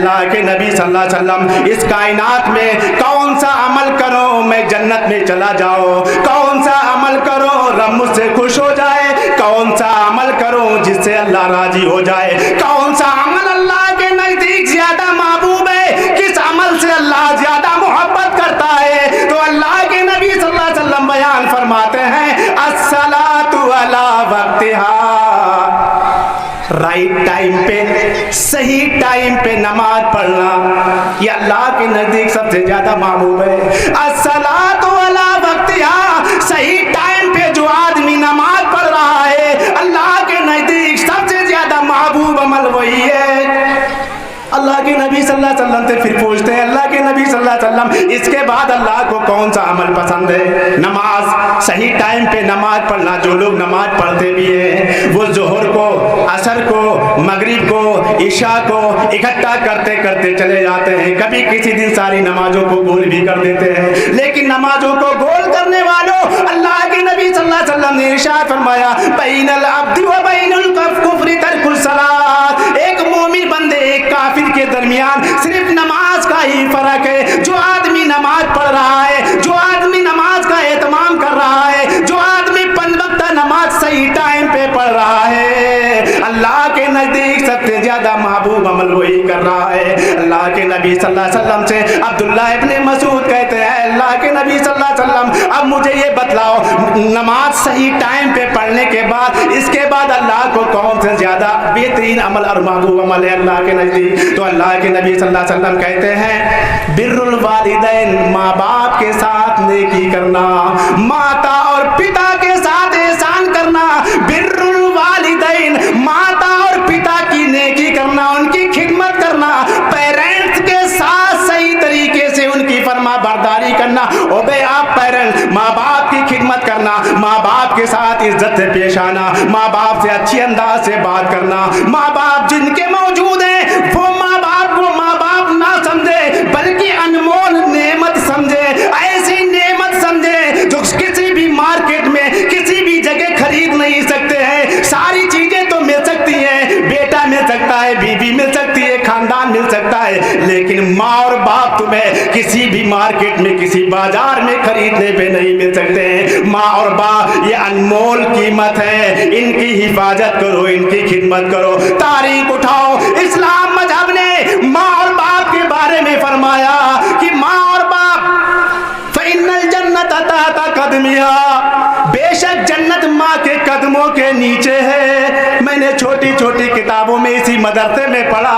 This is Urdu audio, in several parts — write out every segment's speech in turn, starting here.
اللہ کے نبی صلی اللہ علیہ وسلم اس کائنات میں کون سا عمل کرو میں جنت میں چلا جاؤں، کون سا عمل کرو رب مجھ سے خوش ہو جائے، کون سا عمل کرو جس سے اللہ راضی ہو جائے، کون سا عمل اللہ کے نزدیک زیادہ محبوب ہے، کس عمل سے اللہ زیادہ محبت کرتا ہے، تو اللہ کے نبی صلی اللہ علیہ وسلم بیان فرماتے ہیں الصلاۃ علی وقتہا، رائٹ ٹائم پہ صحیح ٹائم پہ نماز پڑھنا یہ اللہ کے نزدیک سب سے زیادہ محبوب ہے۔ الصلاۃ علی وقتہا، صحیح ٹائم پہ جو آدمی نماز پڑھ رہا ہے اللہ کے نزدیک سب سے زیادہ محبوب عمل وہی ہے۔ اللہ کے نبی صلی اللہ علیہ وسلم سے پھر پوچھتے ہیں اللہ کے نبی صلی اللہ علیہ وسلم اس کے بعد اللہ کو کون سا عمل پسند ہے؟ نماز، صحیح ٹائم پہ نماز پڑھنا۔ جو لوگ نماز پڑھتے بھی ہیں وہ ظہر کو، عصر کو، مغرب کو، عشاء کو اکٹھا کرتے کرتے چلے جاتے ہیں، کبھی کسی دن ساری نمازوں کو گول بھی کر دیتے ہیں، لیکن نمازوں کو گول کرنے والوں اللہ کے نبی صلی اللہ علیہ وسلم نے ارشاد فرمایا بین العبد و بین الکفر ترک الصلاۃ، ایک مومن بندے ایک کافر کے درمیان صرف نماز کا ہی فرق ہے۔ جو آدمی نماز پڑھ رہا ہے، جو آدمی نماز کا اہتمام کر رہا ہے، جو آدمی 5 وقت نماز صحیح ٹائم پہ پڑھ رہا ہے، اللہ کے نزدیک سب سے زیادہ محبوب عمل وہی کر رہا ہے۔ اللہ کے نبی صلی اللہ علیہ وسلم سے عبداللہ ابن مسعود کہتے ہیں اللہ کے نبی صلی اللہ علیہ وسلم اب مجھے یہ بتلاؤ نماز صحیح ٹائم پہ پڑھنے کے بعد اس کے بعد اللہ کو کون سے زیادہ بہترین عمل اور محبوب عمل ہے اللہ کے نزدیک؟ تو اللہ کے نبی صلی اللہ علیہ وسلم کہتے ہیں بر الوالدین، ماں باپ کے ساتھ نیکی کرنا، ماتا اور پتا کے ساتھ احسان کرنا۔ بر الوالدین، ماتا اور پتا کی نیکی کرنا، ان کی خدمت کرنا، پیرنٹس کے ساتھ صحیح طریقے سے ان کی فرما برداری کرنا، اوبے آپ پیرنٹس، ماں باپ کی خدمت کرنا، ماں باپ کے ساتھ عزت سے پیش آنا، ماں باپ سے اچھی انداز سے بات کرنا، ماں باپ جن کے موجود ہیں وہ ماں باپ کو ماں باپ نہ سمجھے بلکہ انمول نعمت سمجھے، ایسی نعمت سمجھے جو کسی بھی مارکیٹ میں کسی بھی جگہ خرید نہیں سکتے ہیں۔ ساری چیزیں تو مل سکتی ہیں، بیٹا مل سکتا ہے، بیوی مل سکتی ہے، خاندان مل سکتا ہے، لیکن ماں اور باپ تمہیں کسی بھی مارکیٹ میں کسی بازار میں خریدنے پہ نہیں مل سکتے ہیں۔ ماں اور باپ یہ انمول قیمت ہے، ان کی حفاظت کرو، ان کی خدمت کرو۔ تاریخ اٹھاؤ، اسلام مذہب نے ماں اور باپ کے بارے میں فرمایا کہ ماں اور باپ فإن الجنت تحت قدمها، بے شک جنت ماں کے قدموں کے نیچے ہے۔ میں نے چھوٹی چھوٹی کتابوں میں اسی مدرسے میں پڑھا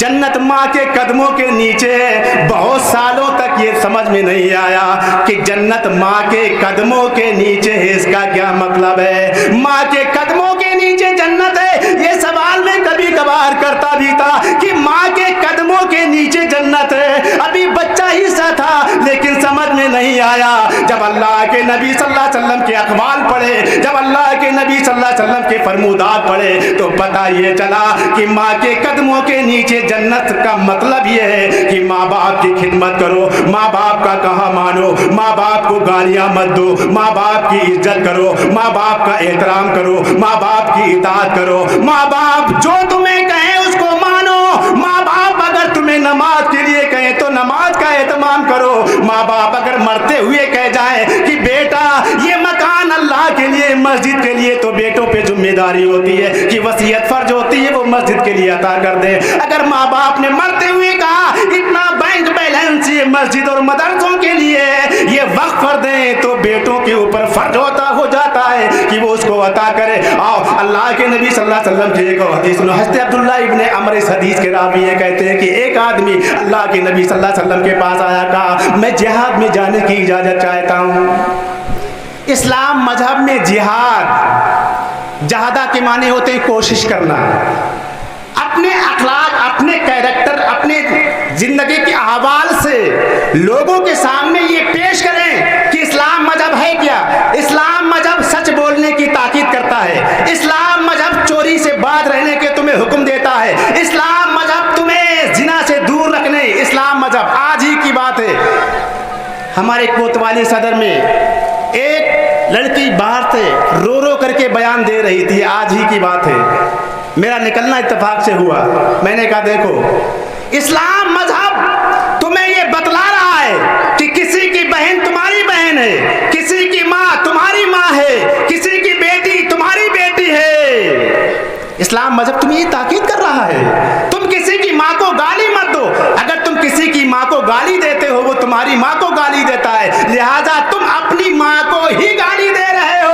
جنت ماں کے قدموں کے نیچے ہے۔ بہت سالوں تک یہ سمجھ میں نہیں آیا کہ جنت ماں کے قدموں کے نیچے ہے، اس کا کیا مطلب ہے؟ ماں کے قدموں کے نیچے جنت ہے، یہ سوال میں کبھی کبھار کرتا بھی تھا کہ ماں کے قدموں کے نیچے جنت ہے۔ ابھی بچہ ہی سا تھا لیکن سمجھ میں نہیں آیا۔ جب اللہ کے نبی صلی اللہ علیہ وسلم کے اقوال پڑھے، جب اللہ کے نبی صلی اللہ علیہ وسلم کے فرمودات پڑھے تو پتہ یہ چلا کہ ماں کے قدموں کے نیچے جنت کا مطلب یہ ہے کہ ماں باپ کی خدمت کرو، ماں باپ کا کہا مانو، ماں باپ کو گالیاں مت دو، ماں باپ کی عزت کرو، ماں باپ کا احترام کرو، ماں باپ کی اطاعت کرو، ماں باپ جو تمہیں کہیں اس کو مانو، ماں باپ اگر تمہیں نماز کے لیے کہیں تو نماز کا اہتمام کرو، ماں باپ اگر مرتے ہوئے کہہ جائیں کہ بیٹا یہ مکان اللہ کے لیے، مسجد کے لیے، تو بیٹوں پہ ذمہ داری ہوتی ہے کہ وصیت فرض ہوتی ہے وہ مسجد کے لیے عطا کر دیں۔ اگر ماں باپ نے مرتے ہوئے کہا اتنا بینک بیلنس یہ مسجد اور مدرسوں کے لیے یہ وقف کر دیں تو بیٹوں کے اوپر فرض ہو جاتا ہے کہ وہ اس کو عطا کرے۔ آؤ اللہ کے نبی صلی اللہ علیہ وسلم کی ایک حدیث سنو، حضرت عبداللہ ابن عمر اس حدیث کے راوی یہ کہتے ہیں کہ ایک آدمی اللہ کے نبی صلی اللہ علیہ وسلم کے پاس آیا، کہا میں جہاد میں جانے کی اجازت چاہتا ہوں۔ اسلام مذہب میں جہادہ کے معنی ہوتے ہیں کوشش کرنا، اپنے اخلاق، اپنے کیریکٹر، اپنے زندگی کے احوال سے لوگوں کے سامنے یہ پیش کریں کہ اسلام مذہب ہے کیا۔ اسلام مذہب سچ بولنے کی تاکید کرتا ہے، اسلام مذہب چوری سے باز رہنے کے تمہیں حکم دیتا ہے، اسلام مذہب تمہیں زنا سے دور رکھنے، اسلام مذہب آج ہی کی بات ہے ہمارے کوتوالی صدر میں ایک لڑکی باہر سے رو رو کر کے بیان دے رہی تھی، آج ہی کی بات ہے، میرا نکلنا اتفاق سے ہوا. میں نے کہا دیکھو اسلام مذہب تمہیں یہ بتلا رہا ہے کہ کسی کی بہن تمہاری بہن ہے, کسی کی ماں تمہاری ماں ہے, کسی کی بیٹی تمہاری بیٹی ہے. اسلام مذہب تمہیں یہ تاکید کر رہا ہے تم کسی کی ماں کو گالی مت دو. اگر تم کسی کی ماں کو گالی دیتے ہو وہ تمہاری ماں کو گالی دیتا ہے, لہذا تم اپنی ماں کو ہی گالی دے رہے ہو.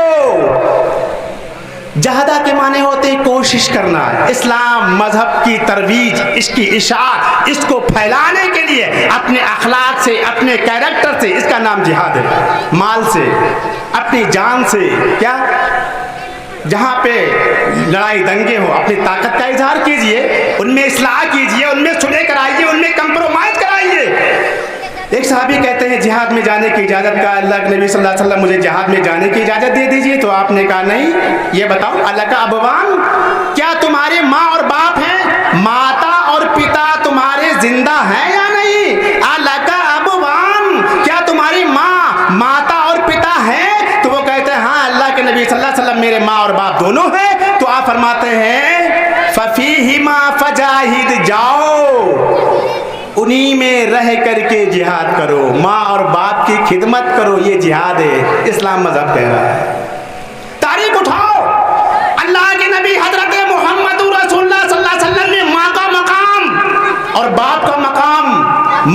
جہادہ کے معنی ہوتے کوشش کرنا. اسلام مذہب کی ترویج, اس کی اشاعت, اس کو پھیلانے کے لیے اپنے اخلاق سے, اپنے کیریکٹر سے, اس کا نام جہاد ہے. مال سے, اپنی جان سے, کیا جہاں پہ لڑائی دنگے ہو اپنی طاقت کا اظہار کیجئے, ان میں اصلاح کیجئے, ان میں سلح کرائیے, ان میں کمپرومائز کرائیے. ایک صحابی کہتے ہیں جہاد میں جانے کی اجازت کا, اللہ کے نبی صلی اللہ علیہ وسلم مجھے جہاد میں جانے کی اجازت دے دیجئے. تو آپ نے کہا نہیں, یہ بتاؤ اللہ کا ابوان, کیا تمہارے ماں اور باپ ہیں؟ ماتا اور پتا تمہارے زندہ ہیں یا نہیں؟ اللہ کا ابوان, کیا تمہاری ماں, ماتا اور پتا ہیں؟ تو وہ کہتے ہیں ہاں اللہ کے نبی صلی اللہ علیہ وسلم میرے ماں اور باپ دونوں ہیں. تو آپ فرماتے ہیں ففیہما فجاہد, جاؤ انہی میں رہ کر کے جہاد کرو, ماں اور باپ کی خدمت کرو, یہ جہاد ہے. اسلام مذہب کہہ رہا ہے. تاریخ اٹھاؤ, اللہ کے نبی حضرت محمد رسول اللہ صلی اللہ علیہ وسلم نے ماں کا مقام اور باپ کا مقام,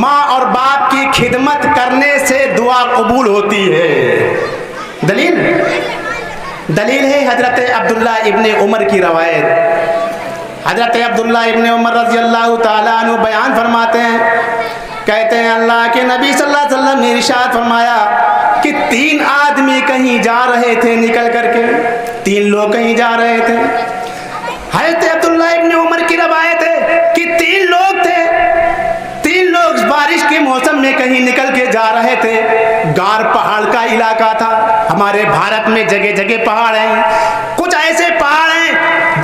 ماں اور باپ کی خدمت کرنے سے دعا قبول ہوتی ہے. دلیل ہے حضرت عبداللہ ابن عمر کی روایت. حضرت عبداللہ ابن عمر رضی اللہ تعالیٰ عنہ بیان فرماتے ہیں, کہتے ہیں اللہ کے نبی صلی اللہ علیہ وسلم نے ارشاد فرمایا کہ 3 آدمی کہیں جا رہے تھے نکل کر کے, 3 لوگ کہیں جا رہے تھے. حضرت عبداللہ ابن عمر کی روایت ہے کہ 3 لوگ تھے, 3 لوگ بارش کے موسم میں کہیں نکل کے جا رہے تھے. گار پہاڑ کا علاقہ تھا. ہمارے بھارت میں جگہ جگہ پہاڑ ہیں, کچھ ایسے پہاڑ ہیں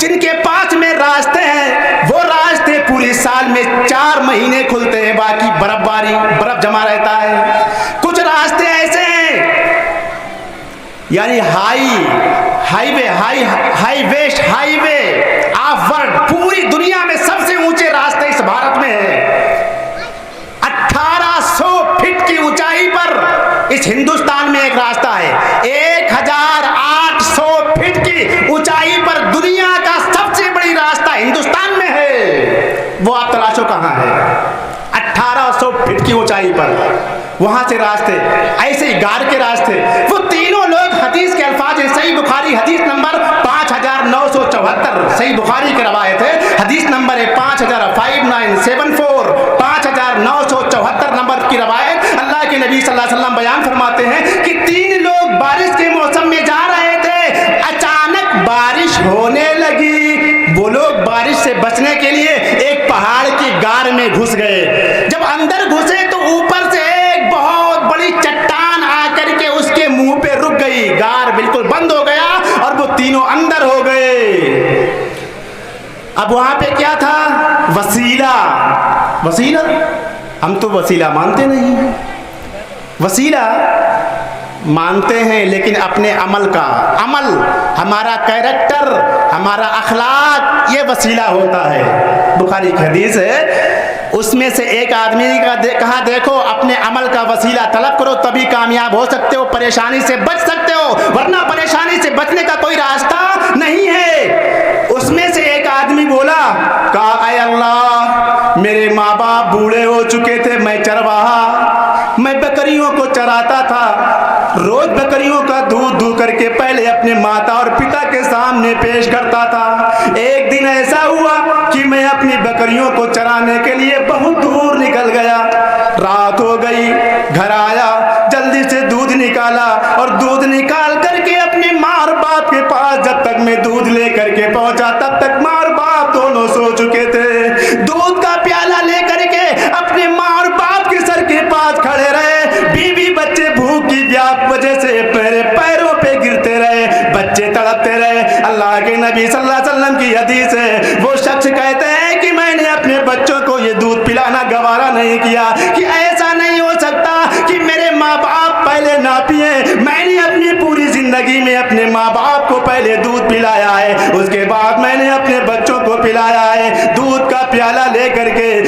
جن کے پاس میں راستے ہیں, وہ راستے پورے سال میں 4 مہینے کھلتے ہیں, باقی برف جمع رہتا ہے. کچھ راستے ایسے ہیں یعنی ہائی وے آف ورلڈ, پوری دنیا میں سب سے اونچے راستے اس بھارت میں ہیں. 1800 فٹ کی اونچائی پر اس ہندوستان میں ایک راستہ ہے. 1800 فٹ کی اونچائی پر دنیا کا سب سے بڑی راستہ ہندوستان میں ہے. وہ آپ تلاشو کہاں ہے؟ 1800 فٹ کی اونچائی پر, وہاں سے راستے, ایسے ہی گار کے راستے. وہ تینوں لوگ, حدیث کے الفاظ ہیں, صحیح بخاری حدیث نمبر 5974, صحیح بخاری کی روایت ہے, حدیث نمبر ہے 5974, 5974 نمبر کی روایت. اللہ کے نبی صلی اللہ علیہ وسلم بیان فرماتے ہیں کہ 3 لوگ بارش کے موسم میں جا رہے تھے, اچانک بارش ہونے لگی. وہ لوگ بارش سے بچنے کے لیے ایک پہاڑ کی غار میں گھس گئے. جب اندر گھسے تو اوپر سے ایک بہت بڑی چٹان آ کر کے اس کے منہ پہ رک گئی. غار بالکل بند ہو گیا اور وہ تینوں اندر ہو گئے. اب وہاں پہ کیا تھا؟ وسیلہ. ہم تو وسیلہ مانتے نہیں ہیں. وسیلہ مانتے ہیں لیکن اپنے عمل ہمارا کیریکٹر, ہمارا اخلاق, یہ وسیلہ ہوتا ہے. بخاری کی حدیث ہے, اس میں سے ایک آدمی کا کہا دیکھو اپنے عمل کا وسیلہ طلب کرو تبھی کامیاب ہو سکتے ہو, پریشانی سے بچ سکتے ہو, ورنہ پریشانی سے بچنے کا کوئی راستہ نہیں ہے. اس میں سے ایک آدمی بولا, کہا اے اللہ میرے ماں باپ بوڑھے ہو چکے تھے, میں چرواہا, میں بکریوں کو چراتا تھا, روز بکریوں کا دودھ دو کر کے پہلے اپنے ماتا اور پتا کے سامنے پیش کرتا تھا. ایک دن ایسا ہوا کہ میں اپنی بکریوں کو چرانے کے لیے بہت دور نکل گیا. رات ہو گئی, گھر آیا, جلدی سے دودھ نکالا اور دودھ نکال کر کے اپنے ماں اور باپ کے پاس جب تک میں دودھ لے کر کے پہنچا تب تک ماں اور باپ دونوں سو چکے تھے. دودھ کا پیالہ لے کر کے اپنے ماں اور باپ کے سر کے پاس کھڑے رہے. بیوی بچے بھوک کی وجہ سے میرے پیروں پہ گرتے رہے, بچے تڑپتے رہے. اللہ کے نبی صلی اللہ علیہ وسلم کی حدیث ہے, وہ شخص کہتے ہیں کہ میں نے اپنے بچوں کو یہ دودھ پلانا گوارا نہیں کیا, کہ ایسا نہیں ہو سکتا کہ میرے ماں باپ پہلے نہ پیے, میں نے اپنی پوری زندگی زندگی میں اپنے ماں باپ کو پہلے دودھ پلایا ہے، اس کے بعد میں نے اپنے بچوں کو پلایا ہے۔ دودھ کا پیالہ لے کر کے